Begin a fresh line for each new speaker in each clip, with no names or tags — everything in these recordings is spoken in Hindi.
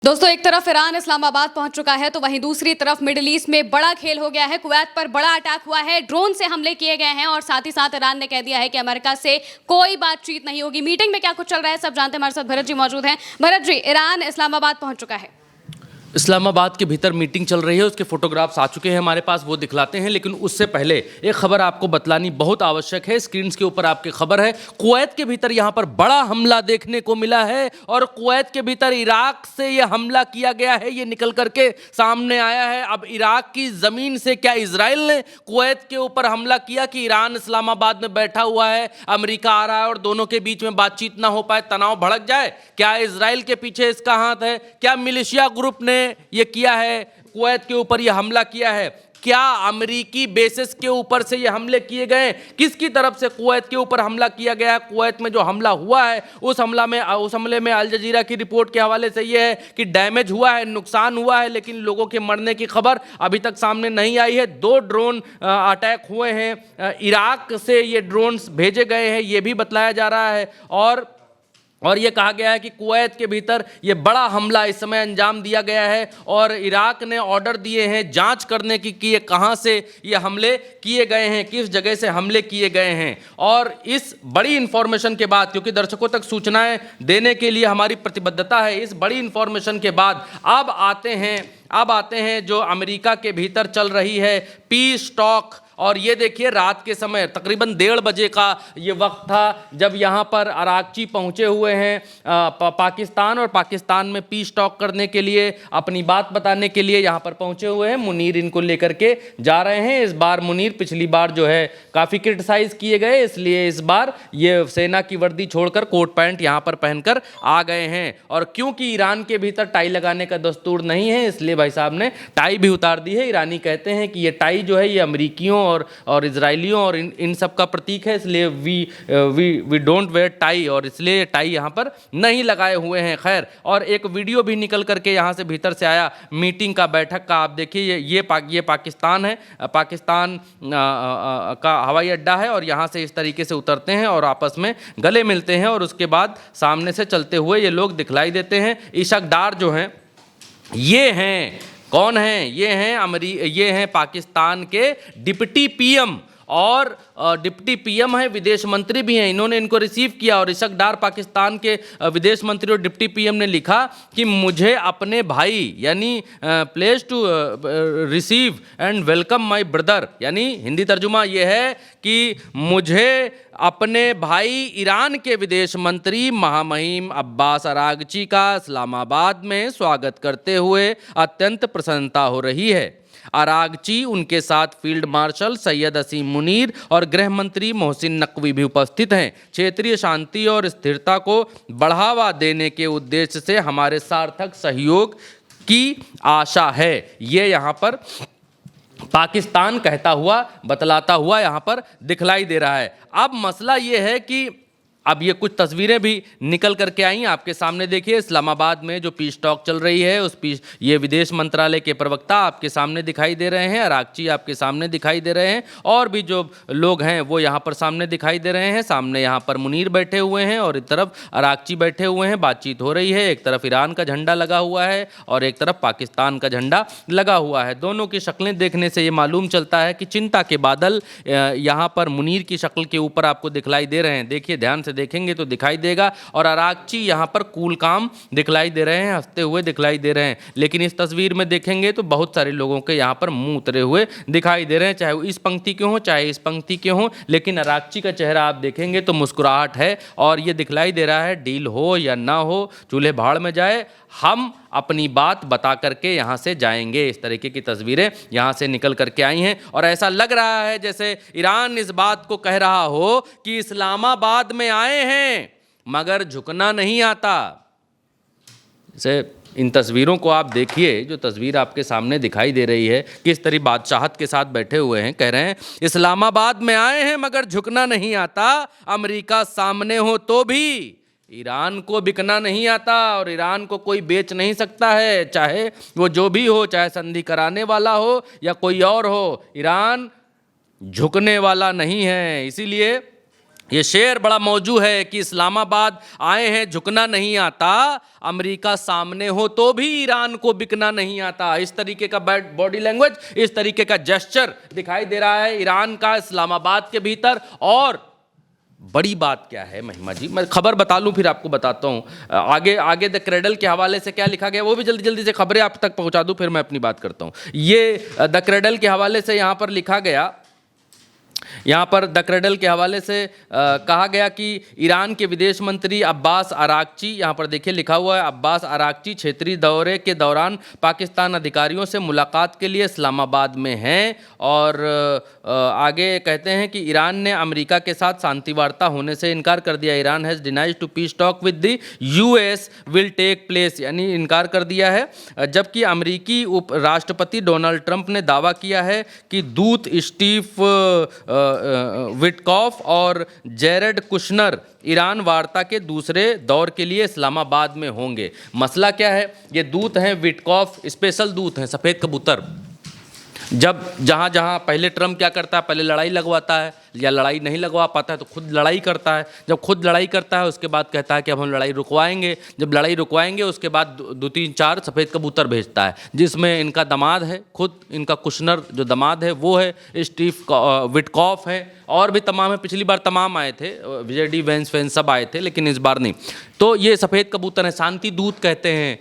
दोस्तों, एक तरफ ईरान इस्लामाबाद पहुंच चुका है तो वहीं दूसरी तरफ मिडिल ईस्ट में बड़ा खेल हो गया है। कुवैत पर बड़ा अटैक हुआ है, ड्रोन से हमले किए गए हैं और साथ ही साथ ईरान ने कह दिया है कि अमेरिका से कोई बातचीत नहीं होगी। मीटिंग में क्या कुछ चल रहा है सब जानते हैं। हमारे साथ भरत जी मौजूद हैं। भरत जी, ईरान इस्लामाबाद पहुंच चुका है।
इस्लामाबाद के भीतर मीटिंग चल रही है, उसके फोटोग्राफ्स आ चुके हैं हमारे पास, वो दिखलाते हैं। लेकिन उससे पहले एक खबर आपको बतलानी बहुत आवश्यक है। स्क्रीन के ऊपर आपकी खबर है, कुवैत के भीतर यहाँ पर बड़ा हमला देखने को मिला है और कुवैत के भीतर इराक से ये हमला किया गया है, ये निकल करके सामने आया है। अब इराक की ज़मीन से क्या इजराइल ने कुवैत के ऊपर हमला किया कि ईरान इस्लामाबाद में बैठा हुआ है, अमेरिका आ रहा है और दोनों के बीच में बातचीत ना हो पाए, तनाव भड़क जाए? क्या इजराइल के पीछे इसका हाथ है? क्या मिलिशिया ग्रुप ने ये किया है, कुवैत के ऊपर ये हमला किया है? क्या अमेरिकी बेसिस के ऊपर से ये हमले किए गए? किसकी तरफ से कुवैत के ऊपर हमला किया गया है? कुवैत में जो हमला हुआ है उस हमले में अल जजीरा की रिपोर्ट के हवाले से ये है कि डैमेज हुआ है, नुकसान हुआ है, लेकिन लोगों के मरने की खबर अभी तक सामने नहीं आई है। 2 ड्रोन अटैक हुए हैं, इराक से ये ड्रोन्स भेजे गए हैं, ये भी बतलाया जा रहा है। और ये कहा गया है कि कुवैत के भीतर ये बड़ा हमला इस समय अंजाम दिया गया है और इराक ने ऑर्डर दिए हैं जांच करने की कि ये कहां से ये हमले किए गए हैं, किस जगह से हमले किए गए हैं। और इस बड़ी इंफॉर्मेशन के बाद, क्योंकि दर्शकों तक सूचनाएं देने के लिए हमारी प्रतिबद्धता है, इस बड़ी इंफॉर्मेशन के बाद अब आते हैं जो अमेरिका के भीतर चल रही है पीस टॉक। और ये देखिए, रात के समय तकरीबन 1:30 बजे का ये वक्त था जब यहाँ पर अरागची पहुँचे हुए हैं पाकिस्तान, और पाकिस्तान में पीस टॉक करने के लिए, अपनी बात बताने के लिए यहाँ पर पहुँचे हुए हैं। मुनीर इनको लेकर के जा रहे हैं। इस बार मुनीर पिछली बार जो है काफ़ी क्रिटिसाइज़ किए गए, इसलिए इस बार ये सेना की वर्दी छोड़कर कोट पैंट यहाँ पर पहनकर आ गए हैं। और क्योंकि ईरान के भीतर टाई लगाने का दस्तूर नहीं है, इसलिए भाई साहब ने टाई भी उतार दी है। ईरानी कहते हैं कि ये टाई जो है ये अमरीकियों और इजरायलियों और इन सब का प्रतीक है, इसलिए वी डोंट वेयर टाई, और इसलिए टाई यहाँ पर नहीं लगाए हुए हैं। खैर, और एक वीडियो भी निकल करके यहाँ से भीतर से आया मीटिंग का, बैठक का। आप देखिए, ये पाकिस्तान है, पाकिस्तान का हवाई अड्डा है, और यहाँ से इस तरीके से उतरते हैं और आपस में गले मिलते हैं और उसके बाद सामने से चलते हुए ये लोग दिखलाई देते हैं। इशक डार जो हैं, ये हैं, कौन हैं? ये हैं पाकिस्तान के डिप्टी पीएम, और डिप्टी पीएम है, विदेश मंत्री भी हैं। इन्होंने इनको रिसीव किया और इशक डार पाकिस्तान के विदेश मंत्री और डिप्टी पीएम ने लिखा कि मुझे अपने भाई, यानी place to receive and welcome my brother, यानी हिंदी तर्जुमा ये है कि मुझे अपने भाई ईरान के विदेश मंत्री महामहिम अब्बास अरागची का इस्लामाबाद में स्वागत करते हुए अत्यंत प्रसन्नता हो रही है। अरागची, उनके साथ फील्ड मार्शल सैयद असीम मुनीर और गृह मंत्री मोहसिन नकवी भी उपस्थित हैं। क्षेत्रीय शांति और स्थिरता को बढ़ावा देने के उद्देश्य से हमारे सार्थक सहयोग की आशा है। ये यहाँ पर पाकिस्तान कहता हुआ, बतलाता हुआ यहाँ पर दिखलाई दे रहा है। अब मसला ये है कि अब ये कुछ तस्वीरें भी निकल करके आई आपके सामने। देखिए, इस्लामाबाद में जो पीस टॉक चल रही है ये विदेश मंत्रालय के प्रवक्ता आपके सामने दिखाई दे रहे हैं, अरागची आपके सामने दिखाई दे रहे हैं, और भी जो लोग हैं वो यहाँ पर सामने दिखाई दे रहे हैं। सामने यहाँ पर मुनीर बैठे हुए हैं और एक तरफ अरागची बैठे हुए हैं, बातचीत हो रही है। एक तरफ ईरान का झंडा लगा हुआ है और एक तरफ पाकिस्तान का झंडा लगा हुआ है। दोनों की शक्लें देखने से ये मालूम चलता है कि चिंता के बादल यहाँ पर मुनीर की शक्ल के ऊपर आपको दिखलाई दे रहे हैं। देखिए, ध्यान देखेंगे तो दिखाई देगा। और अरागची यहाँ पर कूल काम दिखलाई दे रहे हैं, हंसते हुए दिखलाई दे रहे हैं। लेकिन इस तस्वीर में देखेंगे तो बहुत सारे लोगों के यहाँ पर मुंह उतरे हुए दिखाई दे रहे हैं, चाहे वो इस पंक्ति के हों चाहे इस पंक्ति के हों। लेकिन अरागची का चेहरा आप देखेंगे तो मुस्कुराहट है और ये दिखलाई दे रहा है डील हो या ना हो, चूल्हे भाड़ में जाए, हम अपनी बात बता करके यहाँ से जाएंगे। इस तरीके की तस्वीरें यहाँ से निकल करके आई हैं और ऐसा लग रहा है जैसे ईरान इस बात को कह रहा हो कि इस्लामाबाद में आए हैं मगर झुकना नहीं आता। जैसे इन तस्वीरों को आप देखिए, जो तस्वीर आपके सामने दिखाई दे रही है, किस तरह बादशाहत के साथ बैठे हुए हैं, कह रहे हैं इस्लामाबाद में आए हैं मगर झुकना नहीं आता, अमेरिका सामने हो तो भी ईरान को बिकना नहीं आता और ईरान को कोई बेच नहीं सकता है, चाहे वो जो भी हो, चाहे संधि कराने वाला हो या कोई और हो, ईरान झुकने वाला नहीं है। इसीलिए ये शेर बड़ा मौजू है कि इस्लामाबाद आए हैं झुकना नहीं आता, अमेरिका सामने हो तो भी ईरान को बिकना नहीं आता। इस तरीके का बॉडी लैंग्वेज, इस तरीके का जेस्चर दिखाई दे रहा है ईरान का इस्लामाबाद के भीतर। और बड़ी बात क्या है महिमा जी, मैं खबर बता लूं फिर आपको बताता हूं आगे द क्रेडल के हवाले से क्या लिखा गया वो भी जल्दी जल्दी से खबरें आप तक पहुंचा दूं, फिर मैं अपनी बात करता हूं। ये द क्रेडल के हवाले से यहां पर लिखा गया, यहाँ पर द क्रेडल के हवाले से कहा गया कि ईरान के विदेश मंत्री अब्बास अराक्ची, यहाँ पर देखिए लिखा हुआ है अब्बास अराक्ची क्षेत्रीय दौरे के दौरान पाकिस्तान अधिकारियों से मुलाकात के लिए इस्लामाबाद में हैं। और आगे कहते हैं कि ईरान ने अमेरिका के साथ शांति वार्ता होने से इनकार कर दिया। Iran has denied to peace talk with the US will take place, यानी इनकार कर दिया है। जबकि अमेरिकी उप राष्ट्रपति डोनाल्ड ट्रंप ने दावा किया है कि दूत स्टीव विटकॉफ और जेरेड कुशनर ईरान वार्ता के दूसरे दौर के लिए इस्लामाबाद में होंगे। मसला क्या है, ये दूत हैं विटकॉफ, स्पेशल दूत हैं, सफ़ेद कबूतर। जब जहाँ जहाँ पहले ट्रम्प क्या करता है, पहले लड़ाई लगवाता है या लड़ाई नहीं लगवा पाता है तो खुद लड़ाई करता है। जब खुद लड़ाई करता है उसके बाद कहता है कि अब हम लड़ाई रुकवाएंगे। जब लड़ाई रुकवाएंगे उसके बाद 2-3-4 सफ़ेद कबूतर भेजता है, जिसमें इनका दामाद है, खुद इनका कुशनर जो दामाद है वो है, स्टीव विटकॉफ है, और भी तमाम है। पिछली बार तमाम आए थे, विजय डी वेंस फेंस सब आए थे, लेकिन इस बार नहीं। तो ये सफ़ेद कबूतर हैं, शांति दूत कहते हैं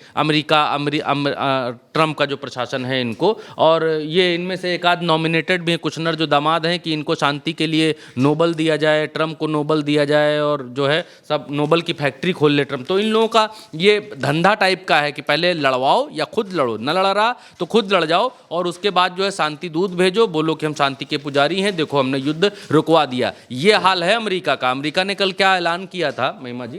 ट्रम्प का जो प्रशासन है इनको। और ये इनमें से एक आध नॉमिनेटेड भी हैं, कुशनर जो दामाद हैं, कि इनको शांति के लिए नोबल दिया जाए, ट्रम्प को नोबल दिया जाए, और जो है सब नोबल की फैक्ट्री खोल ले ट्रम्प। तो इन लोगों का ये धंधा टाइप का है कि पहले लड़वाओ या खुद लड़ो, न लड़ रहा तो खुद लड़ जाओ, और उसके बाद जो है शांति दूत भेजो, बोलो कि हम शांति के पुजारी हैं, देखो हमने युद्ध रुकवा दिया। ये हाल है अमेरिका का। अमेरिका ने कल क्या ऐलान किया था महिमा जी,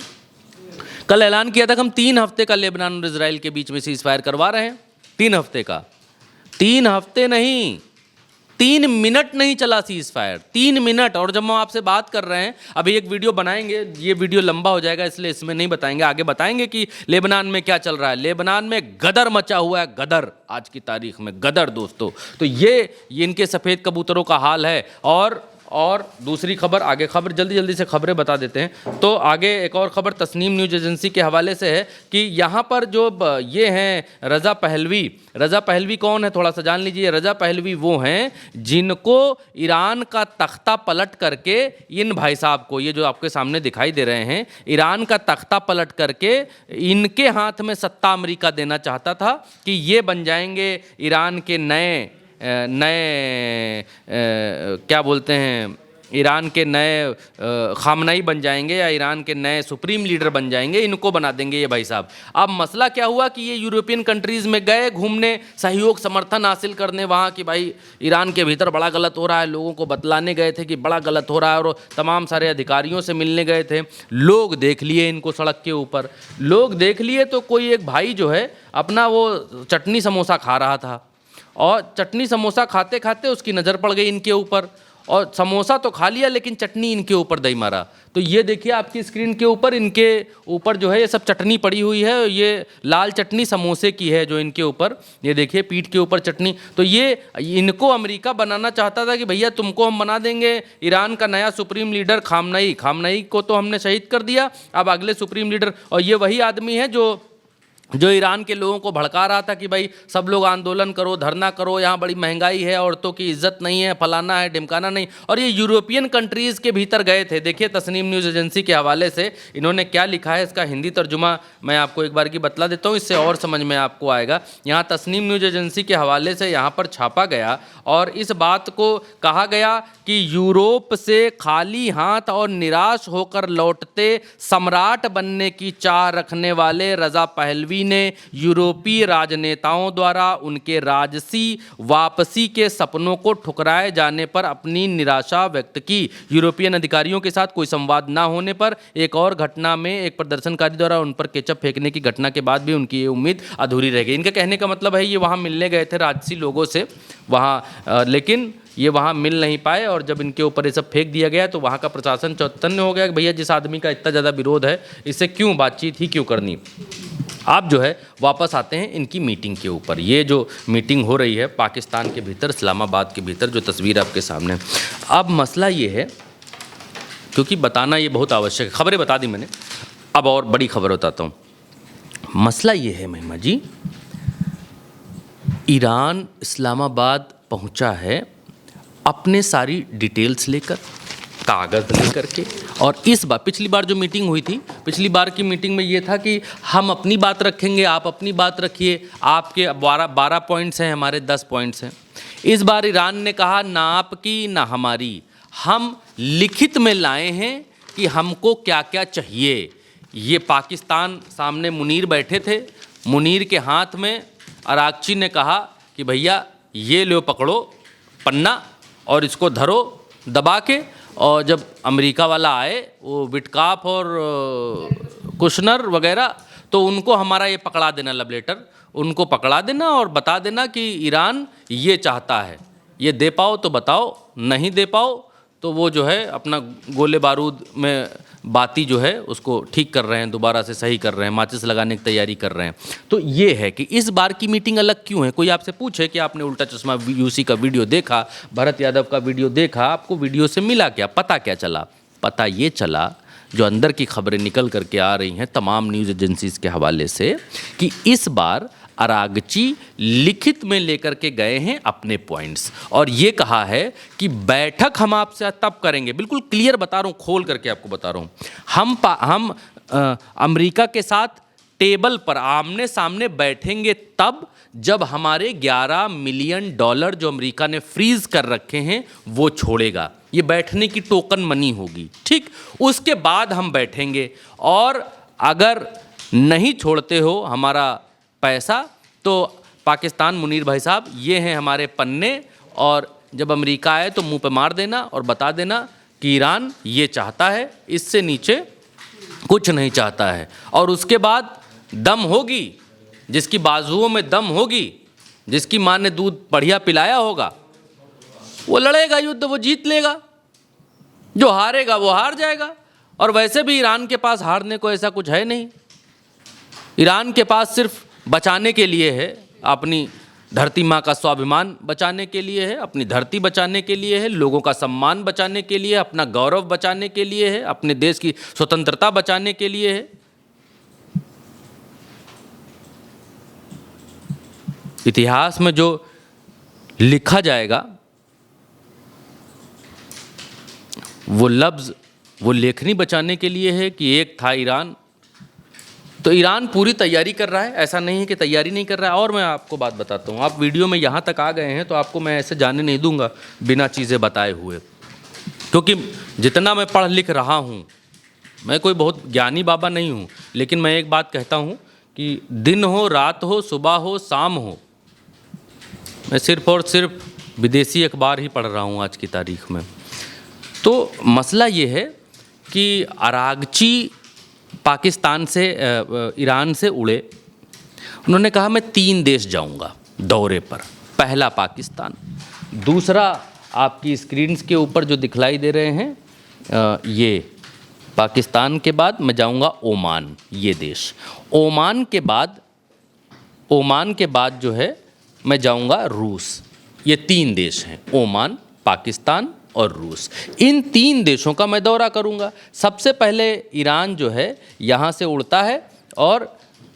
कल ऐलान किया था कि हम 3 हफ्ते का लेबनान और इजराइल के बीच में सीज फायर करवा रहे हैं। 3 हफ्ते का, 3 हफ्ते नहीं, 3 मिनट नहीं चला सीज फायर, 3 मिनट। और जब हम आपसे बात कर रहे हैं, अभी एक वीडियो बनाएंगे, ये वीडियो लंबा हो जाएगा इसलिए इसमें नहीं बताएंगे, आगे बताएंगे कि लेबनान में क्या चल रहा है। लेबनान में गदर मचा हुआ है, गदर, आज की तारीख में गदर दोस्तों। तो ये इनके सफ़ेद कबूतरों का हाल है। और दूसरी खबर, आगे खबर जल्दी जल्दी से खबरें बता देते हैं। तो आगे एक और खबर तस्नीम न्यूज़ एजेंसी के हवाले से है कि यहाँ पर जो ये हैं रज़ा पहलवी, रज़ा पहलवी कौन है थोड़ा सा जान लीजिए। रज़ा पहलवी वो हैं जिनको ईरान का तख्ता पलट करके, इन भाई साहब को, ये जो आपके सामने दिखाई दे रहे हैं, ईरान का तख्ता पलट करके इनके हाथ में सत्ता अमेरिका देना चाहता था कि ये बन जाएंगे ईरान के नए क्या बोलते हैं, ईरान के नए खामनाई बन जाएंगे या ईरान के नए सुप्रीम लीडर बन जाएंगे, इनको बना देंगे ये भाई साहब। अब मसला क्या हुआ कि ये यूरोपियन कंट्रीज़ में गए घूमने, सहयोग समर्थन हासिल करने वहाँ कि भाई ईरान के भीतर बड़ा गलत हो रहा है, लोगों को बतलाने गए थे कि बड़ा गलत हो रहा है, और तमाम सारे अधिकारियों से मिलने गए थे। लोग देख लिए इनको सड़क के ऊपर, लोग देख लिए तो कोई एक भाई जो है अपना वो चटनी समोसा खा रहा था, और चटनी समोसा खाते खाते उसकी नज़र पड़ गई इनके ऊपर, और समोसा तो खा लिया लेकिन चटनी इनके ऊपर दही मारा। तो ये देखिए आपकी स्क्रीन के ऊपर, इनके ऊपर जो है ये सब चटनी पड़ी हुई है, ये लाल चटनी समोसे की है जो इनके ऊपर, ये देखिए पीठ के ऊपर चटनी। तो ये इनको अमेरिका बनाना चाहता था कि भैया तुमको हम बना देंगे ईरान का नया सुप्रीम लीडर खामनाई। खामनाई को तो हमने शहीद कर दिया, अब अगले सुप्रीम लीडर, और ये वही आदमी है जो ईरान के लोगों को भड़का रहा था कि भाई सब लोग आंदोलन करो, धरना करो, यहाँ बड़ी महंगाई है, औरतों की इज्जत नहीं है, फलाना है, ढिमकाना नहीं। और ये यूरोपियन कंट्रीज़ के भीतर गए थे। देखिए तस्नीम न्यूज़ एजेंसी के हवाले से इन्होंने क्या लिखा है, इसका हिंदी तर्जुमा मैं आपको एक बार की बतला देता हूँ, इससे और समझ में आपको आएगा। यहाँ तस्नीम न्यूज़ एजेंसी के हवाले से यहाँ पर छापा गया और इस बात को कहा गया कि यूरोप से खाली हाथ और निराश होकर लौटते सम्राट बनने की चाह रखने वाले रज़ा पहलवी ने यूरोपीय राजनेताओं द्वारा उनके राजसी वापसी के सपनों को ठुकराए जाने पर अपनी निराशा व्यक्त की। यूरोपियन अधिकारियों के साथ कोई संवाद न होने पर एक और घटना में एक प्रदर्शनकारी द्वारा उन पर केचप फेंकने की घटना के बाद भी उनकी ये उम्मीद अधूरी रह गई। इनका कहने का मतलब है ये वहाँ मिलने गए थे राजसी लोगों से वहाँ, लेकिन ये वहाँ मिल नहीं पाए, और जब इनके ऊपर ये सब फेंक दिया गया तो वहाँ का प्रशासन चौतन्य हो गया कि भैया जिस आदमी का इतना ज़्यादा विरोध है इससे क्यों बातचीत ही क्यों करनी। आप जो है वापस आते हैं इनकी मीटिंग के ऊपर। ये जो मीटिंग हो रही है पाकिस्तान के भीतर, इस्लामाबाद के भीतर, जो तस्वीर आपके सामने। अब मसला ये है क्योंकि बताना ये बहुत आवश्यक है। खबरें बता दी मैंने, अब और बड़ी खबर बताता हूँ। मसला ये है महिमा जी, ईरान इस्लामाबाद पहुंचा है अपने सारी डिटेल्स लेकर, कागज़ लेकर के। और इस बार, पिछली बार जो मीटिंग हुई थी, पिछली बार की मीटिंग में ये था कि हम अपनी बात रखेंगे, आप अपनी बात रखिए, आपके 12 पॉइंट्स हैं, हमारे 10 पॉइंट्स हैं। इस बार ईरान ने कहा ना आपकी ना हमारी, हम लिखित में लाए हैं कि हमको क्या क्या चाहिए। ये पाकिस्तान सामने मुनीर बैठे थे, मुनीर के हाथ में अरागची ने कहा कि भैया ये लो पकड़ो पन्ना और इसको धरो दबा के। और जब अमेरिका वाला आए, वो विटकाफ और कुशनर वगैरह, तो उनको हमारा ये पकड़ा देना, लव लेटर उनको पकड़ा देना और बता देना कि ईरान ये चाहता है, ये दे पाओ तो बताओ, नहीं दे पाओ तो वो जो है अपना गोले बारूद में बाती जो है उसको ठीक कर रहे हैं, दोबारा से सही कर रहे हैं, माचिस लगाने की तैयारी कर रहे हैं। तो ये है कि इस बार की मीटिंग अलग क्यों है। कोई आपसे पूछे कि आपने उल्टा चश्मा यूसी का वीडियो देखा, भरत यादव का वीडियो देखा, आपको वीडियो से मिला क्या, पता क्या चला? पता ये चला, जो अंदर की खबरें निकल करके आ रही हैं तमाम न्यूज़ एजेंसीज़ के हवाले से, कि इस बार अरागची लिखित में लेकर के गए हैं अपने पॉइंट्स और ये कहा है कि बैठक हम आपसे तब करेंगे, बिल्कुल क्लियर बता रहा हूँ, खोल करके आपको बता रहा हूँ, हम अमेरिका के साथ टेबल पर आमने सामने बैठेंगे तब जब हमारे $11 मिलियन जो अमेरिका ने फ्रीज कर रखे हैं वो छोड़ेगा। ये बैठने की टोकन मनी होगी, ठीक, उसके बाद हम बैठेंगे। और अगर नहीं छोड़ते हो हमारा पैसा तो पाकिस्तान, मुनीर भाई साहब, ये हैं हमारे पन्ने, और जब अमेरिका आए तो मुंह पे मार देना और बता देना कि ईरान ये चाहता है, इससे नीचे कुछ नहीं चाहता है। और उसके बाद दम होगी, जिसकी बाजुओं में दम होगी, जिसकी माँ ने दूध बढ़िया पिलाया होगा, वो लड़ेगा युद्ध, वो जीत लेगा। जो हारेगा वो हार जाएगा। और वैसे भी ईरान के पास हारने को ऐसा कुछ है नहीं। ईरान के पास सिर्फ बचाने के लिए है, अपनी धरती माँ का स्वाभिमान बचाने के लिए है, अपनी धरती बचाने के लिए है, लोगों का सम्मान बचाने के लिए, अपना गौरव बचाने के लिए है, अपने देश की स्वतंत्रता बचाने के लिए है। इतिहास में जो लिखा जाएगा वो लफ्ज़, वो लेखनी बचाने के लिए है कि एक था ईरान। तो ईरान पूरी तैयारी कर रहा है, ऐसा नहीं है कि तैयारी नहीं कर रहा है। और मैं आपको बात बताता हूँ, आप वीडियो में यहाँ तक आ गए हैं तो आपको मैं ऐसे जाने नहीं दूंगा बिना चीज़ें बताए हुए, क्योंकि जितना मैं पढ़ लिख रहा हूँ, मैं कोई बहुत ज्ञानी बाबा नहीं हूँ, लेकिन मैं एक बात कहता हूँ कि दिन हो, रात हो, सुबह हो, शाम हो, मैं सिर्फ और सिर्फ विदेशी अखबार ही पढ़ रहा हूँ आज की तारीख में। तो मसला ये है कि अरागची पाकिस्तान से, ईरान से उड़े। उन्होंने कहा मैं 3 देश जाऊंगा दौरे पर। पहला पाकिस्तान, दूसरा आपकी स्क्रीन्स के ऊपर जो दिखलाई दे रहे हैं ये पाकिस्तान के बाद मैं जाऊंगा ओमान, ये देश। ओमान के बाद जो है मैं जाऊंगा रूस। ये 3 देश हैं, ओमान, पाकिस्तान और रूस। इन 3 देशों का मैं दौरा करूंगा। सबसे पहले ईरान जो है यहाँ से उड़ता है, और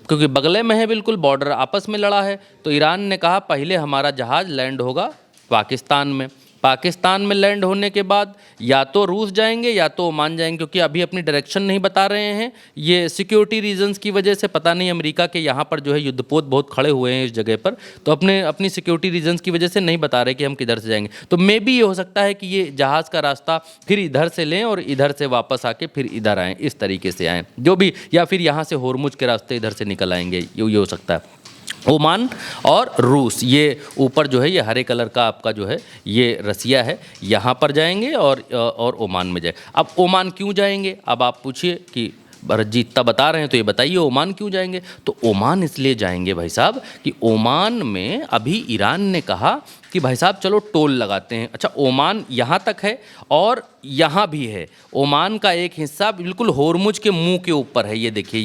क्योंकि बगले में है, बिल्कुल बॉर्डर आपस में लड़ा है, तो ईरान ने कहा पहले हमारा जहाज़ लैंड होगा पाकिस्तान में। पाकिस्तान में लैंड होने के बाद या तो रूस जाएंगे या तो ओमान जाएंगे, क्योंकि अभी अपनी डायरेक्शन नहीं बता रहे हैं। ये सिक्योरिटी रीजंस की वजह से, पता नहीं अमेरिका के यहाँ पर जो है युद्धपोत बहुत खड़े हुए हैं इस जगह पर, तो अपनी सिक्योरिटी रीजंस की वजह से नहीं बता रहे कि हम किधर से जाएंगे। तो मे बी ये हो सकता है कि ये जहाज़ का रास्ता फिर इधर से लें और इधर से वापस आके फिर इधर आएँ, इस तरीके से आएँ जो भी, या फिर यहाँ से होर्मुज के रास्ते इधर से निकल आएंगे, ये हो सकता है। ओमान और रूस, ये ऊपर जो है ये हरे कलर का आपका जो है ये रसिया है, यहाँ पर जाएंगे और ओमान में जाए। अब ओमान क्यों जाएंगे? अब आप पूछिए कि भरत जी इतना बता रहे हैं तो ये बताइए ओमान क्यों जाएंगे? तो ओमान इसलिए जाएंगे भाई साहब कि ओमान में अभी ईरान ने कहा कि भाई साहब चलो टोल लगाते हैं। अच्छा, ओमान यहाँ तक है और यहाँ भी है। ओमान का एक हिस्सा बिल्कुल होर्मुज के मुंह के ऊपर है। ये देखिए,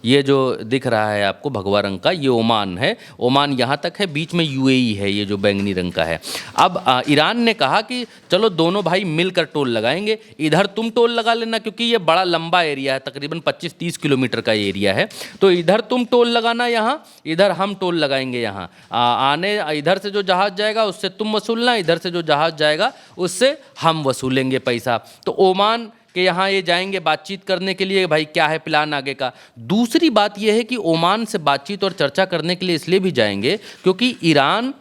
ये जो दिख रहा है आपको भगवा रंग का, ये ओमान है। ओमान यहाँ तक है, बीच में यूएई है, ये जो बैंगनी रंग का है। अब ईरान ने कहा कि चलो दोनों भाई मिलकर टोल लगाएंगे, इधर तुम टोल लगा लेना, क्योंकि ये बड़ा लंबा एरिया है, तकरीबन 25-30 किलोमीटर का एरिया है। तो इधर तुम टोल लगाना यहाँ, इधर हम टोल लगाएंगे यहाँ। आने इधर से जो जहाज़ जाएगा उससे तुम वसूलना, इधर से जो जहाज़ जाएगा उससे हम वसूलेंगे पैसा। तो ओमान के यहाँ ये जाएंगे बातचीत करने के लिए, भाई क्या है प्लान आगे का। दूसरी बात ये है कि ओमान से बातचीत और चर्चा करने के लिए इसलिए भी जाएंगे क्योंकि ईरान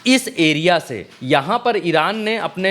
इस एरिया से, यहाँ पर ईरान ने अपने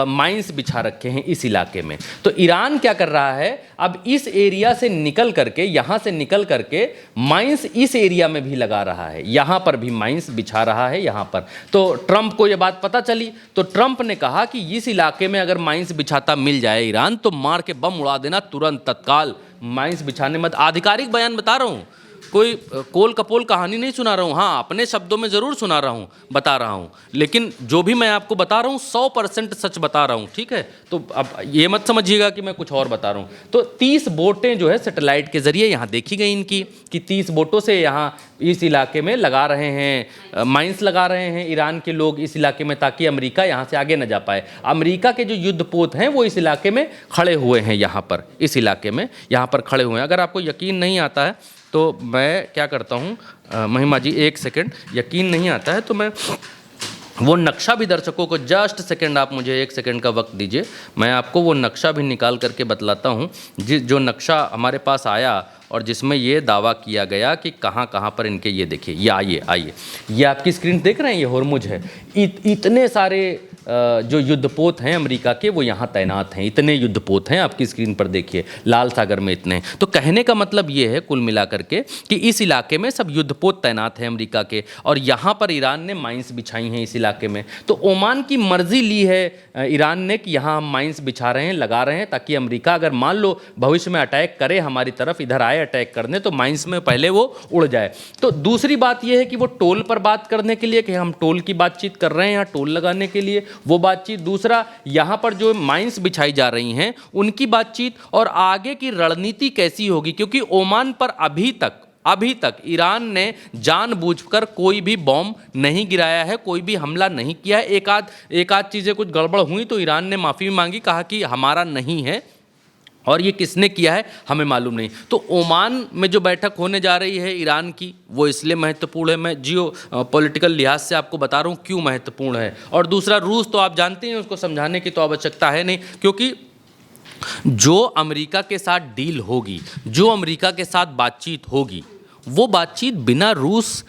माइंस बिछा रखे हैं इस इलाके में। तो ईरान क्या कर रहा है, अब इस एरिया से निकल करके, यहाँ से निकल करके माइंस इस एरिया में भी लगा रहा है, यहाँ पर भी माइंस बिछा रहा है यहाँ पर। तो ट्रंप को ये बात पता चली, तो ट्रंप ने कहा कि इस इलाके में अगर माइंस बिछाता मिल जाए ईरान तो मार के बम उड़ा देना तुरंत, तत्काल, माइंस बिछाने मत। आधिकारिक बयान बता रहा हूँ, कोई कोल कपोल कहानी नहीं सुना रहा हूँ। हाँ, अपने शब्दों में ज़रूर सुना रहा हूँ, बता रहा हूँ, लेकिन जो भी मैं आपको बता रहा हूँ 100% सच बता रहा हूँ, ठीक है। तो अब ये मत समझिएगा कि मैं कुछ और बता रहा हूँ। तो 30 बोटें जो है सैटेलाइट के ज़रिए यहाँ देखी गई इनकी, कि 30 बोटों से यहाँ इस इलाके में लगा रहे हैं, माइंस लगा रहे हैं ईरान के लोग इस इलाके में, ताकि अमेरिका यहाँ से आगे न जा पाए। अमेरिका के जो युद्धपोत हैं वो इस इलाके में खड़े हुए हैं, यहाँ पर इस इलाके में यहाँ पर खड़े हुए हैं। अगर आपको यकीन नहीं आता है तो मैं क्या करता हूँ, महिमा जी एक सेकंड, यकीन नहीं आता है तो मैं वो नक्शा भी दर्शकों को, जस्ट सेकंड, आप मुझे एक सेकंड का वक्त दीजिए, मैं आपको वो नक्शा भी निकाल करके बतलाता हूँ, जो नक्शा हमारे पास आया और जिसमें ये दावा किया गया कि कहाँ कहाँ पर इनके, ये देखिए, ये आइए, ये आपकी स्क्रीन देख रहे हैं, ये होर्मुज है। इतने सारे जो युद्धपोत हैं अमेरिका के वो यहाँ तैनात हैं, इतने युद्धपोत हैं, आपकी स्क्रीन पर देखिए, लाल सागर में इतने। तो कहने का मतलब ये है कुल मिलाकर के कि इस इलाके में सब युद्धपोत तैनात हैं अमेरिका के, और यहाँ पर ईरान ने माइंस बिछाई हैं इस इलाके में। तो ओमान की मर्जी ली है ईरान ने कि यहाँ हम माइंस बिछा रहे हैं, लगा रहे हैं, ताकि अमेरिका अगर मान लो भविष्य में अटैक करे हमारी तरफ, इधर आए अटैक करने, तो माइंस में पहले वो उड़ जाए। तो दूसरी बात यह है कि वो टोल पर बात करने के लिए, कि हम टोल की बातचीत कर रहे हैं यहाँ टोल लगाने के लिए, वो बातचीत। दूसरा, यहाँ पर जो माइंस बिछाई जा रही हैं उनकी बातचीत, और आगे की रणनीति कैसी होगी, क्योंकि ओमान पर अभी तक ईरान ने जानबूझकर कोई भी बॉम्ब नहीं गिराया है, कोई भी हमला नहीं किया है। एक आध चीज़ें कुछ गड़बड़ हुई तो ईरान ने माफ़ी मांगी, कहा कि हमारा नहीं है, और ये किसने किया है हमें मालूम नहीं। तो ओमान में जो बैठक होने जा रही है ईरान की, वो इसलिए महत्वपूर्ण है, मैं जियो पॉलिटिकल लिहाज से आपको बता रहा हूँ क्यों महत्वपूर्ण है। और दूसरा, रूस तो आप जानते हैं, उसको समझाने की तो आवश्यकता है नहीं, क्योंकि जो अमेरिका के साथ डील होगी, जो अमेरिका के साथ बातचीत होगी, वो बातचीत बिना रूस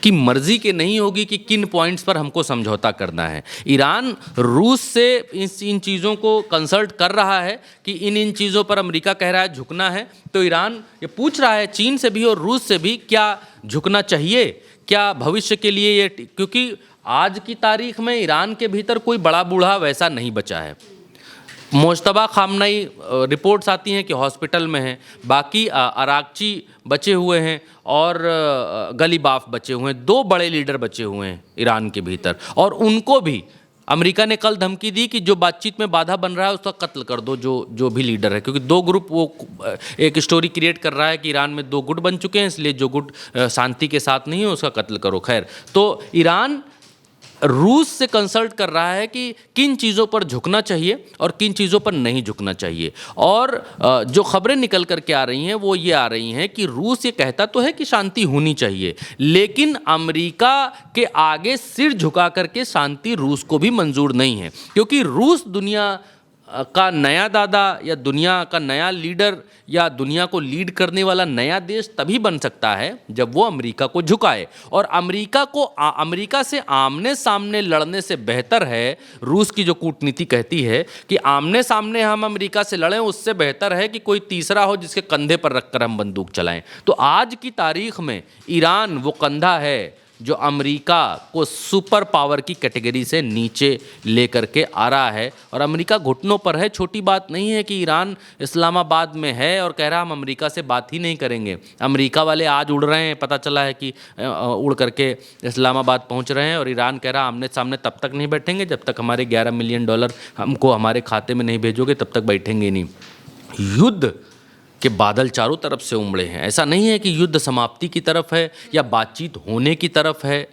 की मर्जी के नहीं होगी कि किन पॉइंट्स पर हमको समझौता करना है। ईरान रूस से इन चीज़ों को कंसल्ट कर रहा है कि इन चीज़ों पर अमेरिका कह रहा है झुकना है, तो ईरान ये पूछ रहा है चीन से भी और रूस से भी, क्या झुकना चाहिए, क्या भविष्य के लिए ये, क्योंकि आज की तारीख में ईरान के भीतर कोई बड़ा बूढ़ा वैसा नहीं बचा है। मोजतबा खामनई रिपोर्ट्स आती हैं कि हॉस्पिटल में हैं, बाकी अरागची बचे हुए हैं और गलीबाफ बचे हुए हैं, 2 बड़े लीडर बचे हुए हैं ईरान के भीतर, और उनको भी अमेरिका ने कल धमकी दी कि जो बातचीत में बाधा बन रहा है उसका कत्ल कर दो, जो भी लीडर है, क्योंकि 2 ग्रुप, वो एक स्टोरी क्रिएट कर रहा है कि ईरान में 2 गुट बन चुके हैं, इसलिए जो गुट शांति के साथ नहीं है उसका कत्ल करो। खैर, तो ईरान रूस से कंसल्ट कर रहा है कि किन चीज़ों पर झुकना चाहिए और किन चीज़ों पर नहीं झुकना चाहिए। और जो खबरें निकल कर के आ रही हैं वो ये आ रही हैं कि रूस ये कहता तो है कि शांति होनी चाहिए, लेकिन अमेरिका के आगे सिर झुका करके शांति रूस को भी मंजूर नहीं है, क्योंकि रूस दुनिया का नया दादा या दुनिया का नया लीडर या दुनिया को लीड करने वाला नया देश तभी बन सकता है जब वो अमेरिका को झुकाए। और अमेरिका से आमने सामने लड़ने से बेहतर है, रूस की जो कूटनीति कहती है कि आमने सामने हम अमेरिका से लड़ें, उससे बेहतर है कि कोई तीसरा हो जिसके कंधे पर रखकर हम बंदूक चलाएं। तो आज की तारीख में ईरान वो कंधा है जो अमेरिका को सुपर पावर की कैटेगरी से नीचे लेकर के आ रहा है। और अमेरिका घुटनों पर है। छोटी बात नहीं है कि ईरान इस्लामाबाद में है और कह रहा हम अमेरिका से बात ही नहीं करेंगे। अमेरिका वाले आज उड़ रहे हैं, पता चला है कि उड़ करके इस्लामाबाद पहुंच रहे हैं, और ईरान कह रहा आमने सामने तब तक नहीं बैठेंगे जब तक हमारे $11 मिलियन हमको हमारे खाते में नहीं भेजोगे, तब तक बैठेंगे नहीं। युद्ध के बादल चारों तरफ से उमड़े हैं। ऐसा नहीं है कि युद्ध समाप्ति की तरफ है या बातचीत होने की तरफ है।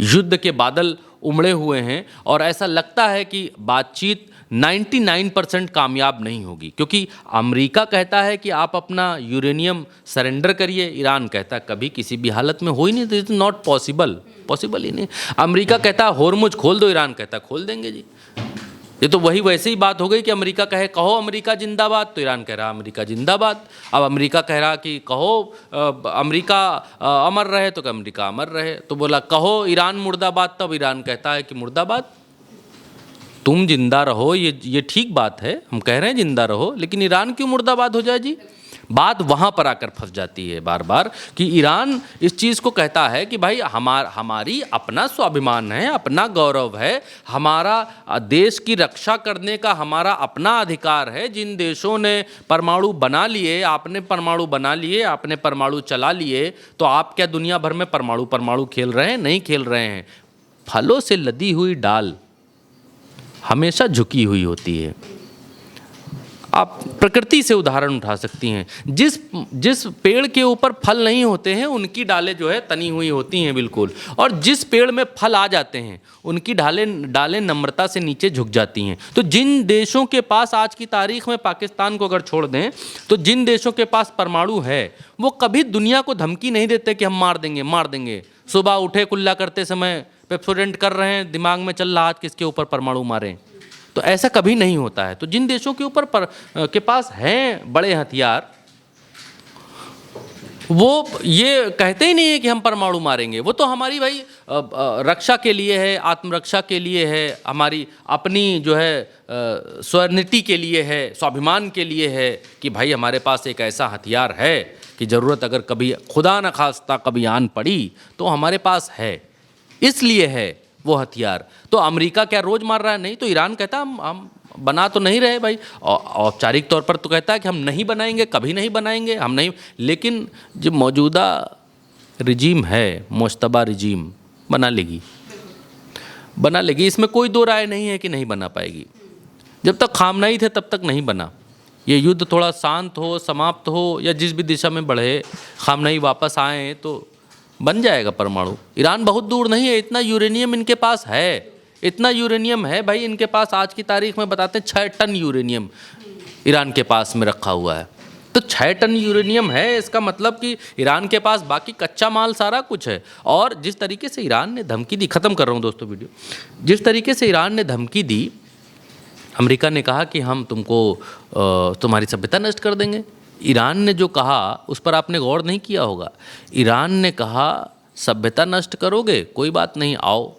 युद्ध के बादल उमड़े हुए हैं और ऐसा लगता है कि बातचीत 99% कामयाब नहीं होगी, क्योंकि अमेरिका कहता है कि आप अपना यूरेनियम सरेंडर करिए, ईरान कहता है कभी किसी भी हालत में हो ही नहीं, this is not possible, possible ही नहीं। अमेरिका कहता है होर्मुज खोल दो, ईरान कहता है खोल देंगे जी। ये तो वही वैसे ही बात हो गई कि अमेरिका कहे कहो अमेरिका जिंदाबाद, तो ईरान कह रहा अमेरिका जिंदाबाद। अब अमेरिका कह रहा कि कहो अमेरिका अमर रहे, तो अमेरिका अमर रहे। तो बोला कहो ईरान मुर्दाबाद, तब ईरान कहता है कि मुर्दाबाद। तुम जिंदा रहो, ये ठीक बात है, हम कह रहे हैं जिंदा रहो, लेकिन ईरान क्यों मुर्दाबाद हो जाए जी? बात वहाँ पर आकर फंस जाती है बार बार कि ईरान इस चीज़ को कहता है कि भाई हमारी अपना स्वाभिमान है, अपना गौरव है, हमारा देश की रक्षा करने का हमारा अपना अधिकार है। जिन देशों ने परमाणु बना लिए, आपने परमाणु बना लिए, आपने परमाणु चला लिए, तो आप क्या दुनिया भर में परमाणु खेल रहे हैं? नहीं खेल रहे हैं। फलों से लदी हुई डाल हमेशा झुकी हुई होती है। आप प्रकृति से उदाहरण उठा सकती हैं। जिस पेड़ के ऊपर फल नहीं होते हैं उनकी डालें जो है तनी हुई होती हैं बिल्कुल, और जिस पेड़ में फल आ जाते हैं उनकी डालें नम्रता से नीचे झुक जाती हैं। तो जिन देशों के पास आज की तारीख में, पाकिस्तान को अगर छोड़ दें, तो जिन देशों के पास परमाणु है वो कभी दुनिया को धमकी नहीं देते कि हम मार देंगे। सुबह उठे कुल्ला करते समय पेप्सोडेंट कर रहे हैं, दिमाग में चल रहा आज किसके ऊपर परमाणु मारें, तो ऐसा कभी नहीं होता है। तो जिन देशों के ऊपर के पास हैं बड़े हथियार, वो ये कहते ही नहीं है कि हम परमाणु मारेंगे। वो तो हमारी भाई रक्षा के लिए है, आत्मरक्षा के लिए है, हमारी अपनी जो है स्वर्णिति के लिए है, स्वाभिमान के लिए है कि भाई हमारे पास एक ऐसा हथियार है कि ज़रूरत अगर कभी खुदा न खास्ता कभी आन पड़ी तो हमारे पास है, इसलिए है वो हथियार। तो अमेरिका क्या रोज़ मार रहा है? नहीं। तो ईरान कहता हम बना तो नहीं रहे भाई, औपचारिक तौर पर तो कहता है कि हम नहीं बनाएंगे, कभी नहीं बनाएंगे, हम नहीं। लेकिन जो मौजूदा रिजीम है, मुश्तबा रिजीम, बना लेगी, इसमें कोई दो राय नहीं है कि नहीं बना पाएगी। जब तक खामनाई थे तब तक नहीं बना। ये युद्ध थोड़ा शांत हो, समाप्त हो, या जिस भी दिशा में बढ़े, खामनाई वापस आए तो बन जाएगा परमाणु। ईरान बहुत दूर नहीं है, इतना यूरेनियम इनके पास है, इतना यूरेनियम है भाई इनके पास। आज की तारीख में बताते हैं 6 टन यूरेनियम ईरान के पास में रखा हुआ है। तो 6 टन यूरेनियम है, इसका मतलब कि ईरान के पास बाकी कच्चा माल सारा कुछ है। और जिस तरीके से ईरान ने धमकी दी, ख़त्म कर रहा हूँ दोस्तों वीडियो, जिस तरीके से ईरान ने धमकी दी, अमेरिका ने कहा कि हम तुमको तुम्हारी सभ्यता नष्ट कर देंगे। ईरान ने जो कहा उस पर आपने गौर नहीं किया होगा। ईरान ने कहा सभ्यता नष्ट करोगे, कोई बात नहीं, आओ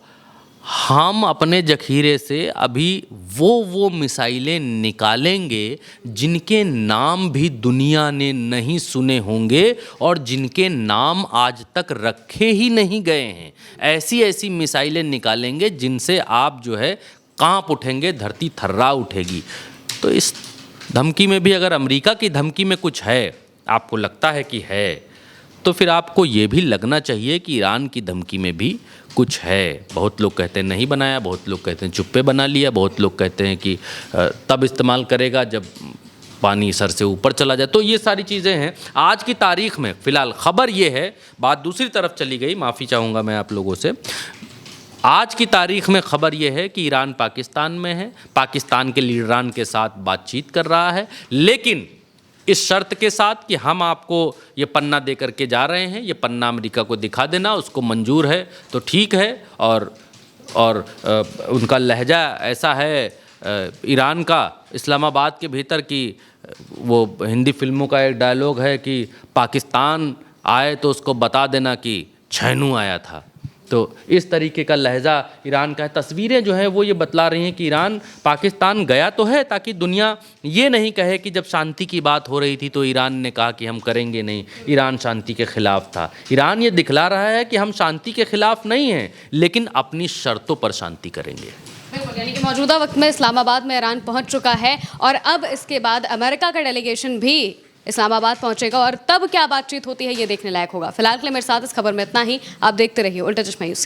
हम अपने जखीरे से अभी वो मिसाइलें निकालेंगे जिनके नाम भी दुनिया ने नहीं सुने होंगे और जिनके नाम आज तक रखे ही नहीं गए हैं। ऐसी मिसाइलें निकालेंगे जिनसे आप जो है कांप उठेंगे, धरती थर्रा उठेगी। तो इस धमकी में भी अगर अमेरिका की धमकी में कुछ है, आपको लगता है कि है, तो फिर आपको ये भी लगना चाहिए कि ईरान की धमकी में भी कुछ है। बहुत लोग कहते हैं नहीं बनाया, बहुत लोग कहते हैं चुप्पे बना लिया, बहुत लोग कहते हैं कि तब इस्तेमाल करेगा जब पानी सर से ऊपर चला जाए। तो ये सारी चीज़ें हैं आज की तारीख में। फ़िलहाल खबर ये है, बात दूसरी तरफ चली गई, माफ़ी चाहूँगा मैं आप लोगों से। आज की तारीख में खबर यह है कि ईरान पाकिस्तान में है, पाकिस्तान के लीडरान के साथ बातचीत कर रहा है, लेकिन इस शर्त के साथ कि हम आपको ये पन्ना दे करके जा रहे हैं, ये पन्ना अमेरिका को दिखा देना, उसको मंजूर है तो ठीक है। और उनका लहजा ऐसा है ईरान का, इस्लामाबाद के भीतर की, वो हिंदी फिल्मों का एक डायलॉग है कि पाकिस्तान आए तो उसको बता देना कि छैनू आया था। तो इस तरीके का लहजा ईरान का है। तस्वीरें जो हैं वो ये बतला रही हैं कि ईरान पाकिस्तान गया तो है ताकि दुनिया ये नहीं कहे कि जब शांति की बात हो रही थी तो ईरान ने कहा कि हम करेंगे नहीं, ईरान शांति के खिलाफ था। ईरान ये दिखला रहा है कि हम शांति के खिलाफ नहीं हैं, लेकिन अपनी शर्तों पर शांति करेंगे।
बिल्कुल, यानी कि मौजूदा वक्त में इस्लामाबाद में ईरान पहुंच चुका है और अब इसके बाद अमेरिका का डेलीगेशन भी इस्लामाबाद पहुंचेगा और तब क्या बातचीत होती है ये देखने लायक होगा। फिलहाल के लिए मेरे साथ इस खबर में इतना ही। आप देखते रहिए उल्टा चश्मा यूसी।